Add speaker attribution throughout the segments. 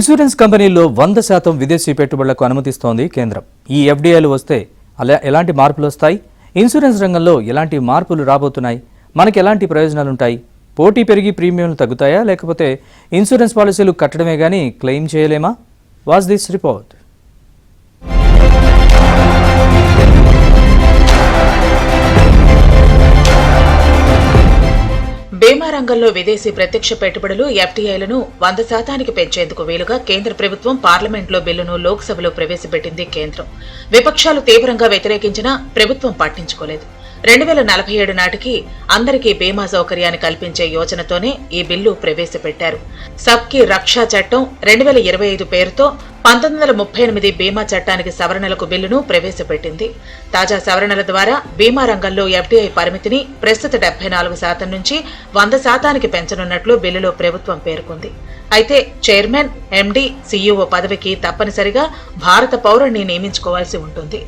Speaker 1: Insurance కంపెనీల్లో 100% విదేశీ పెట్టుబడులకు అనుమతిస్తోంది కేంద్రం. ఈ ఎఫ్డీఐలు వస్తే ఎలాంటి మార్పులు వస్తాయి? ఇన్సూరెన్స్ రంగంలో ఎలాంటి మార్పులు రాబోతున్నాయి? మనకి ఎలాంటి ప్రయోజనాలుంటాయి? పోటీ పెరిగి ప్రీమియంలు తగ్గుతాయా, లేకపోతే ఇన్సూరెన్స్ పాలసీలు కట్టడమే గానీ క్లెయిమ్ చేయలేమా? Watch this report.
Speaker 2: బీమా రంగంలో విదేశీ ప్రత్యక్ష పెట్టుబడులు ఎఫ్డీఐలను 100% పెంచేందుకు వీలుగా కేంద్ర ప్రభుత్వం పార్లమెంట్లో బిల్లును లోక్సభలో ప్రవేశపెట్టింది. కేంద్రం విపక్షాలు తీవ్రంగా వ్యతిరేకించినా ప్రభుత్వం పట్టించుకోలేదు. 2047 నాటికి అందరికీ బీమా సౌకర్యాన్ని కల్పించే యోజనతోనే ఈ బిల్లు ప్రవేశపెట్టారు. సబ్కి రక్షా చట్టం 2025 పేరుతో 1938 బీమా చట్టానికి సవరణలకు బిల్లును ప్రవేశపెట్టింది. తాజా సవరణల ద్వారా బీమా రంగంలో ఎఫ్డీఐ పరిమితిని ప్రస్తుత 74% నుంచి 100%కి పెంచనున్నట్లు బిల్లులో ప్రభుత్వం పేర్కొంది. అయితే చైర్మన్, ఎండీ, సీఈఓ పదవికి తప్పనిసరిగా భారత పౌరుణ్ణి నియమించుకోవాల్సి ఉంటుంది.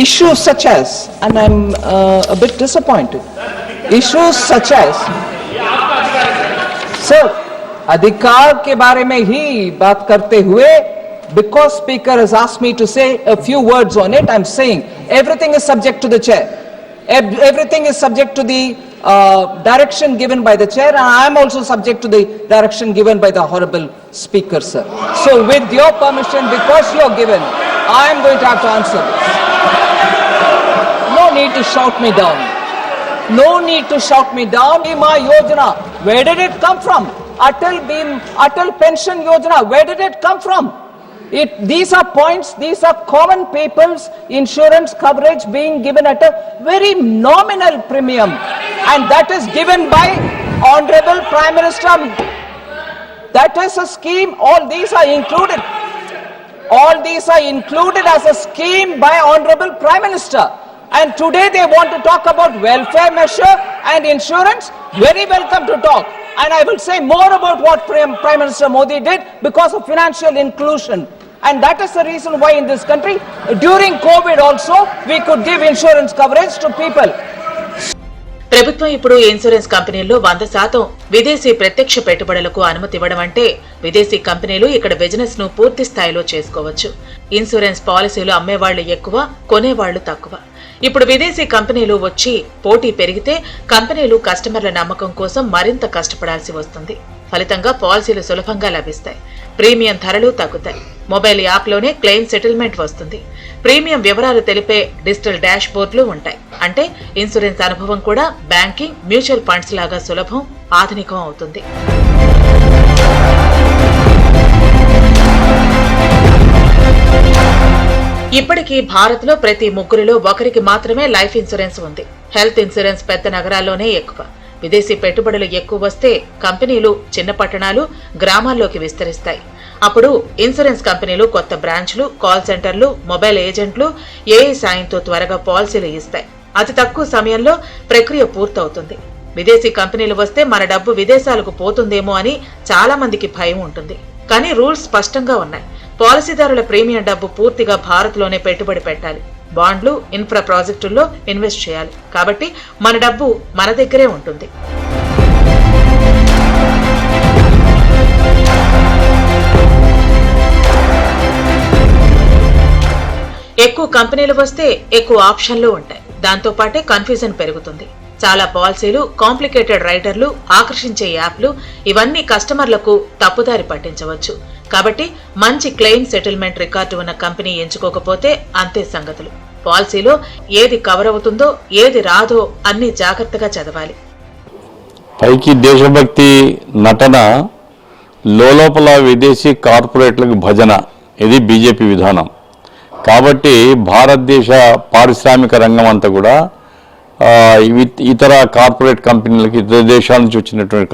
Speaker 3: Issues such as, and I'm a bit disappointed, issues such as, sir, अधिकार के बारे में ही बात करते हुए, because speaker has asked me to say a few words on it, I'm saying everything is subject to the chair. Everything is subject to the direction given by the chair, and I am also subject to the direction given by the honorable speaker, sir. So with your permission, because you are given, I am going to have to answer this. No need to shout me down. No need to shout me down. Bima Yojana, where did it come from? Atal Pension Yojana, where did it come from? These are points, these are common people's insurance coverage being given at a very nominal premium, and that is given by Honorable Prime Minister. That is a scheme. All these are included. All these are included as a scheme by Honorable Prime Minister. And today they want to talk about welfare measure and insurance. Very welcome to talk. And I will say more about what Prime Minister Modi did because of financial inclusion. And that is the reason why in this country, during COVID also, we could give insurance coverage to people.
Speaker 2: ప్రభుత్వం ఇప్పుడు insurance కంపెనీల్లో 100% విదేశీ ప్రత్యక్ష పెట్టుబడులకు అనుమతి ఇవ్వడం అంటే విదేశీ కంపెనీలు ఇక్కడ బిజినెస్ ను పూర్తి స్థాయిలో చేసుకోవచ్చు. ఇన్సూరెన్స్ పాలసీలు అమ్మేవాళ్లు ఎక్కువ, కొనేవాళ్లు తక్కువ. ఇప్పుడు విదేశీ కంపెనీలు వచ్చి పోటీ పెరిగితే కంపెనీలు కస్టమర్ల నమ్మకం కోసం మరింత కష్టపడాల్సి వస్తుంది. ఫలితంగా పాలసీలు సులభంగా లభిస్తాయి, ప్రీమియం ధరలు తగ్గుతాయి. మొబైల్ యాప్లోనే క్లెయిమ్ సెటిల్మెంట్ వస్తుంది. ప్రీమియం వివరాలు తెలిపే డిజిటల్ డాష్ బోర్డులు ఉంటాయి. అంటే ఇన్సూరెన్స్ అనుభవం కూడా బ్యాంకింగ్, మ్యూచువల్ ఫండ్స్ లాగా సులభం, ఆధునికం అవుతుంది. ఇప్పటికీ భారత్లో ప్రతి ముగ్గురిలో ఒకరికి మాత్రమే లైఫ్ ఇన్సూరెన్స్ ఉంది. హెల్త్ ఇన్సూరెన్స్ పెద్ద నగరాల్లోనే ఎక్కువ. విదేశీ పెట్టుబడులు ఎక్కువ వస్తే కంపెనీలు చిన్న పట్టణాలు, గ్రామాల్లోకి విస్తరిస్తాయి. అప్పుడు ఇన్సూరెన్స్ కంపెనీలు కొత్త బ్రాంచ్లు, కాల్ సెంటర్లు, మొబైల్ ఏజెంట్లు ఏఐ సాయంతో త్వరగా పాలసీలు ఇస్తాయి. అతి తక్కువ సమయంలో ప్రక్రియ పూర్తవుతుంది. విదేశీ కంపెనీలు వస్తే మన డబ్బు విదేశాలకు పోతుందేమో అని చాలా మందికి భయం ఉంటుంది. కానీ రూల్స్ స్పష్టంగా ఉన్నాయి. పాలసీదారుల ప్రీమియం డబ్బు పూర్తిగా భారత్లోనే పెట్టుబడి పెట్టాలి. బాండ్లు, ఇన్ఫ్రా ప్రాజెక్టుల్లో ఇన్వెస్ట్ చేయాలి. కాబట్టి మన డబ్బు మన దగ్గరే ఉంటుంది. ఎక్కువ కంపెనీలు వస్తే ఎక్కువ ఆప్షన్లు ఉంటాయి. దాంతో పాటే కన్ఫ్యూజన్ పెరుగుతుంది. చాలా పాలసీలు, కాంప్లికేటెడ్ రైడర్లు, ఆకర్షించే యాప్లు, ఇవన్నీ కస్టమర్లకు తప్పుదారి పట్టించవచ్చు. కాబట్టి మంచి క్లెయిమ్ సెటిల్మెంట్ రికార్డు ఉన్న కంపెనీ ఎంచుకోకపోతే అంతే సంగతులు. పాలసీలో ఏది కవర్ అవుతుందో, ఏది రాదో అన్ని జాగ్రత్తగా చదవాలి.
Speaker 4: పైకి దేశభక్తి నటన, లోపల విదేశీ కార్పొరేట్లకు భజన, ఇది బీజేపీ విధానం. కాబట్టి భారతదేశ పారిశ్రామిక రంగం అంతా కూడా ఇతర కార్పొరేట్ కంపెనీలకు, ఇతర దేశాల నుంచి వచ్చినటువంటి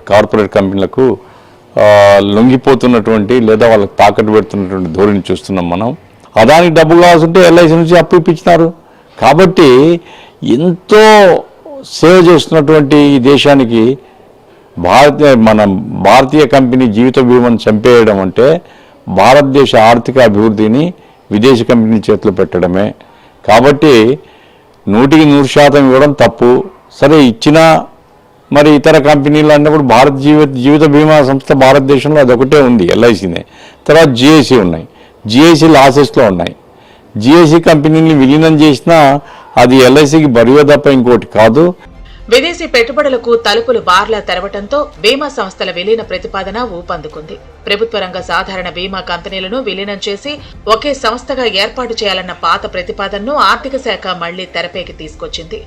Speaker 4: కార్పొరేట్ కంపెనీలకు లొంగిపోతున్నటువంటి లేదా వాళ్ళకి తాకట్టు పెడుతున్నటువంటి ధోరణి చూస్తున్నాం మనం. అదానికి డబ్బు కావాల్సింటే ఎల్ఐసి నుంచి అప్పు ఇప్పించినారు. కాబట్టి ఎంతో సేవ చేస్తున్నటువంటి ఈ దేశానికి భారతీయ కంపెనీ జీవిత బీమాను చంపేయడం అంటే భారతదేశ ఆర్థిక అభివృద్ధిని విదేశీ కంపెనీ చేతిలో పెట్టడమే. కాబట్టి 100% ఇవ్వడం తప్పు. సరే, ఇచ్చినా మరి ఇతర కంపెనీలు అన్నప్పుడు భారత్ జీవిత బీమా సంస్థ భారతదేశంలో అదొకటే ఉంది, ఎల్ఐసినే. తర్వాత జిఐసి ఉన్నాయి, జిఐసి లాసెస్లో ఉన్నాయి. జిఐసి కంపెనీని విలీనం చేసినా అది ఎల్ఐసికి బరువు తప్ప ఇంకోటి కాదు.
Speaker 2: విదేశీ పెట్టుబడులకు తలుపులు బార్లా తెరవటంతో బీమా సంస్థల విలీన ప్రతిపాదన ఊపందుకుంది. ప్రభుత్వ రంగ సాధారణ బీమా కంపెనీలను విలీనం చేసి ఒకే సంస్థగా ఏర్పాటు చేయాలన్న పాత ప్రతిపాదనను ఆర్థిక శాఖ మళ్లీ తెరపైకి తీసుకొచ్చింది.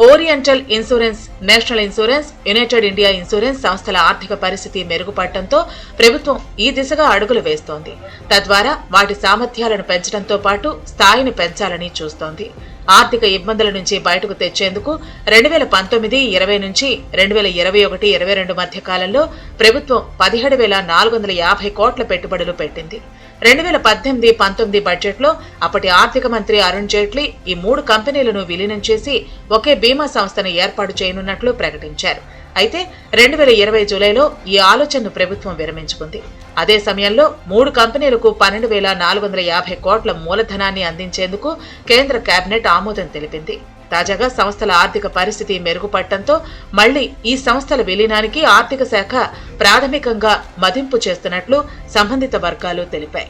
Speaker 2: Oriental insurance, national insurance, United India insurance సంస్థల ఆర్థిక పరిస్థితి మెరుగుపడటంతో ప్రభుత్వం ఈ దిశగా అడుగులు వేస్తోంది. తద్వారా వాటి సామర్థ్యాలను పెంచడంతో పాటు స్థాయిని పెంచాలని చూస్తోంది. ఆర్థిక ఇబ్బందుల నుంచి బయటకు తెచ్చేందుకు 2019-20 నుంచి 2021-22 మధ్య కాలంలో ప్రభుత్వం 17,450 కోట్ల పెట్టుబడులు పెట్టింది. 2018-19 బడ్జెట్లో అప్పటి ఆర్థిక మంత్రి అరుణ్ జైట్లీ ఈ 3 కంపెనీలను విలీనం చేసి ఒకే బీమా సంస్థను ఏర్పాటు చేయనున్నట్లు ప్రకటించారు. అయితే 2020 జూలైలో ఈ ఆలోచనను ప్రభుత్వం విరమించుకుంది. అదే సమయంలో 3 కంపెనీలకు 12,450 కోట్ల మూలధనాన్ని అందించేందుకు కేంద్ర కేబినెట్ ఆమోదం తెలిపింది. తాజాగా సంస్థల ఆర్థిక పరిస్థితి మెరుగుపడటంతో మళ్లీ ఈ సంస్థల విలీనానికి ఆర్థిక శాఖ ప్రాథమికంగా మదింపు చేస్తున్నట్లు సంబంధిత వర్గాలు తెలిపాయి.